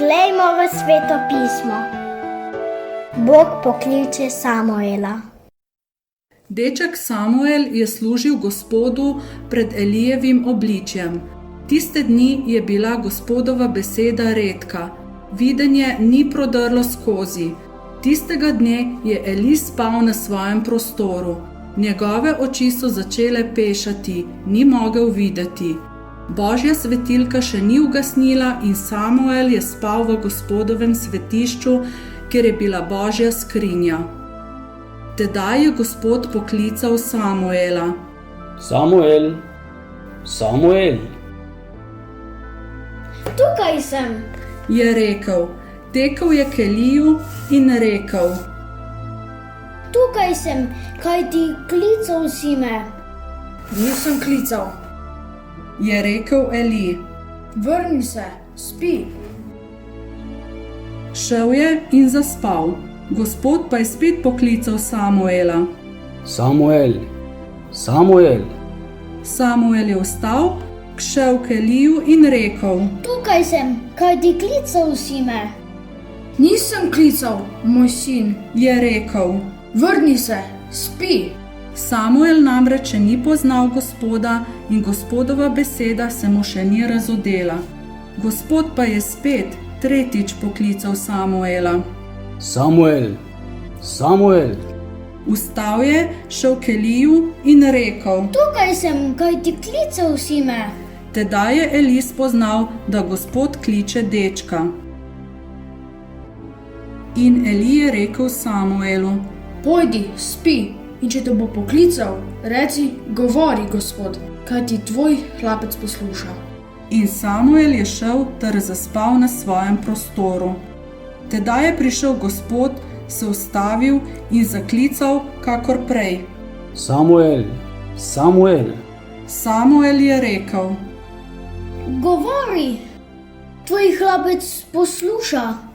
Poglejmo v Sveto pismo. Bog pokliče Samuela. Deček Samuel je služil Gospodu pred Elijevim obličjem. Tiste dni je bila Gospodova beseda redka, videnje ni prodrlo skozi. Tistega dne je Eli spal na svojem prostoru. Njegove oči so začele pešati, ni mogel videti. Božja svetilka še ni ugasnila in Samuel je spal v Gospodovem svetišču, kjer je bila Božja skrinja. Tedaj je Gospod poklical Samuela. Samuel, Samuel. Tukaj sem. Je rekel. Tekel je k Eliju in rekel. Tukaj sem, kaj ti klical si me? Nisem klical. Je rekel Eli. Vrni se, spi. Šel je in zaspal. Gospod pa je spet poklical Samuela. Samuel, Samuel. Samuel je vstal, šel k Eliju in rekel. Tukaj sem, kaj ti klical si me? Nisem klical, moj sin. Je rekel. Vrni se, spi. Samuel namreč še ni poznal Gospoda in Gospodova beseda se mu še ni razodela. Gospod pa je spet tretjič poklical Samuela. Samuel, Samuel. Vstal je, šel k Eliju in rekel. Tukaj sem, kaj ti klical si me? Tedaj je Eli spoznal, da Gospod kliče dečka. In Eli je rekel Samuelu. Pojdi, spi, in če te bo poklical, reci, govori, Gospod, kaj ti tvoj hlapec posluša. In Samuel je šel ter zaspal na svojem prostoru. Tedaj je prišel Gospod, se ustavil in zaklical kakor prej. Samuel, Samuel. Samuel je rekel. Govori, tvoj hlapec posluša.